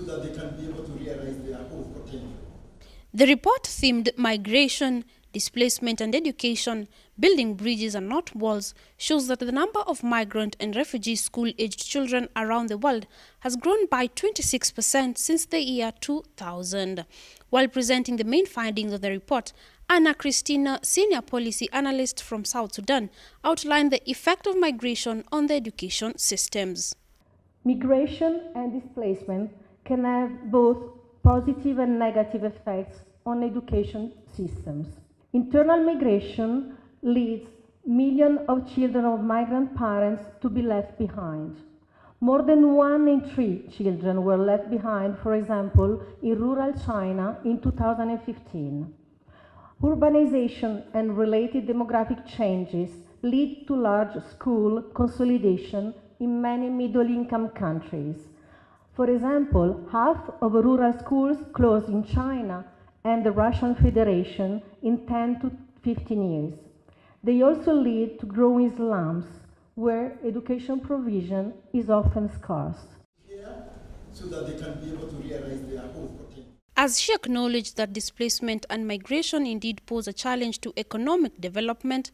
that they can be able to realize their full potential. The report themed migration, displacement and education, building bridges and not walls, shows that the number of migrant and refugee school-aged children around the world has grown by 26% since the year 2000. While presenting the main findings of the report, Anna Christina, senior policy analyst from South Sudan, outlined the effect of migration on the education systems. Migration and displacement can have both positive and negative effects on education systems. Internal migration leads millions of children of migrant parents to be left behind. More than 1 in 3 children were left behind, for example, in rural China in 2015. Urbanization and related demographic changes lead to large school consolidation in many middle-income countries. For example, half of rural schools closed in China and the Russian Federation in 10 to 15 years. They also lead to growing slums, where education provision is often scarce. So that they can be able to realize their full potential. As she acknowledged that displacement and migration indeed pose a challenge to economic development,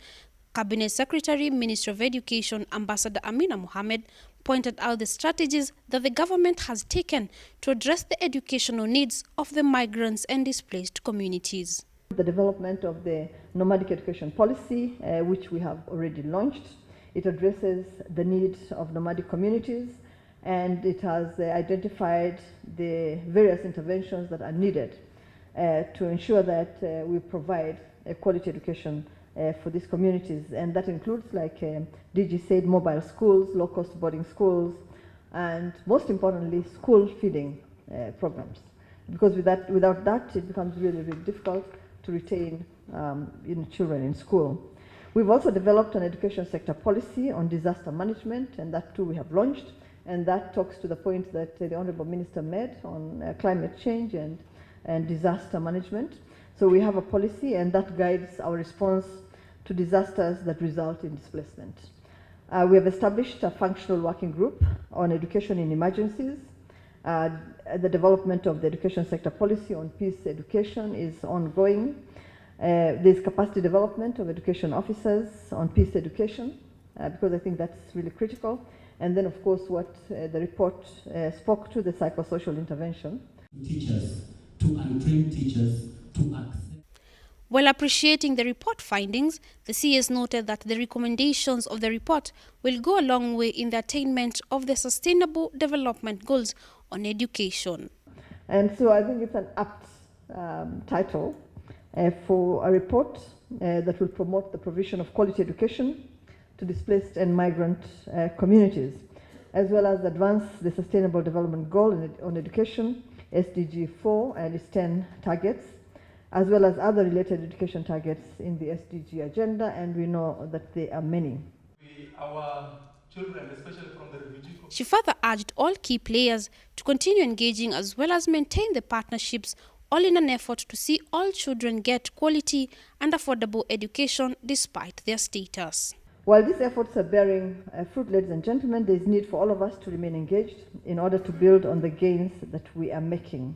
Cabinet Secretary, Minister of Education, Ambassador Amina Mohamed, pointed out the strategies that the government has taken to address the educational needs of the migrants and displaced communities. The development of the nomadic education policy, which we have already launched, it addresses the needs of nomadic communities, and it has identified the various interventions that are needed to ensure that we provide a quality education for these communities, and that includes, like DG said, mobile schools, low-cost boarding schools, and most importantly, school feeding programs. Because without that, it becomes really, really difficult to retain children in school. We've also developed an education sector policy on disaster management, and that too we have launched, and that talks to the point that the Honourable Minister made on climate change and disaster management. So we have a policy, and that guides our response to disasters that result in displacement. We have established a functional working group on education in emergencies. The development of the education sector policy on peace education is ongoing. There's capacity development of education officers on peace education, because I think that's really critical. And then, of course, what the report spoke to, the psychosocial intervention. Teachers, to untrained teachers, to access. While appreciating the report findings, the CS noted that the recommendations of the report will go a long way in the attainment of the Sustainable Development Goals on education. And so I think it's an apt title for a report that will promote the provision of quality education to displaced and migrant communities, as well as advance the Sustainable Development Goal on education, SDG 4 and its 10 targets, as well as other related education targets in the SDG agenda, and we know that there are many. Our children, especially from the refugee community. She further urged all key players to continue engaging as well as maintain the partnerships, all in an effort to see all children get quality and affordable education despite their status. While these efforts are bearing fruit, ladies and gentlemen, there is need for all of us to remain engaged in order to build on the gains that we are making.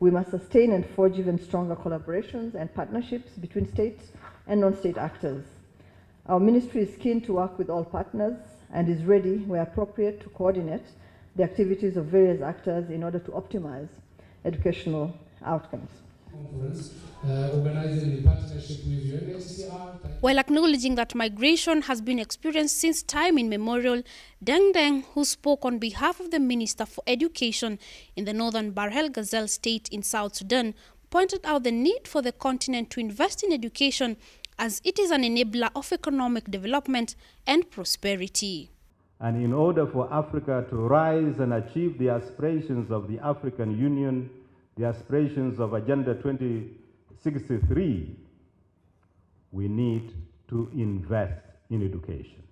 We must sustain and forge even stronger collaborations and partnerships between states and non-state actors. Our ministry is keen to work with all partners and is ready, where appropriate, to coordinate the activities of various actors in order to optimize educational outcomes. Organized in partnership with UNHCR. While acknowledging that migration has been experienced since time immemorial, Deng Deng, who spoke on behalf of the Minister for Education in the northern Bahr el Ghazal state in South Sudan, pointed out the need for the continent to invest in education as it is an enabler of economic development and prosperity. And in order for Africa to rise and achieve the aspirations of the African Union, the aspirations of Agenda 2063, we need to invest in education.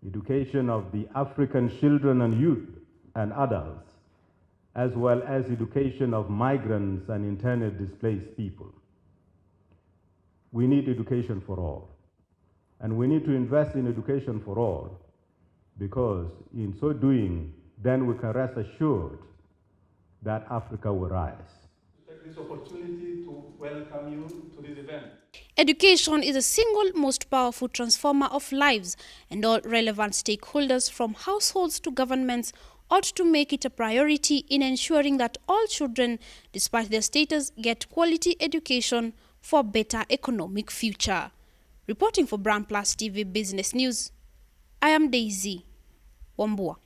Education of the African children and youth and adults, as well as education of migrants and internally displaced people. We need education for all. And we need to invest in education for all, because in so doing, then we can rest assured that Africa will rise. Take this opportunity to welcome you to this event. Education is the single most powerful transformer of lives, and all relevant stakeholders from households to governments ought to make it a priority in ensuring that all children, despite their status, get quality education for a better economic future. Reporting for Brand Plus TV Business News, I am Daisy Wambua.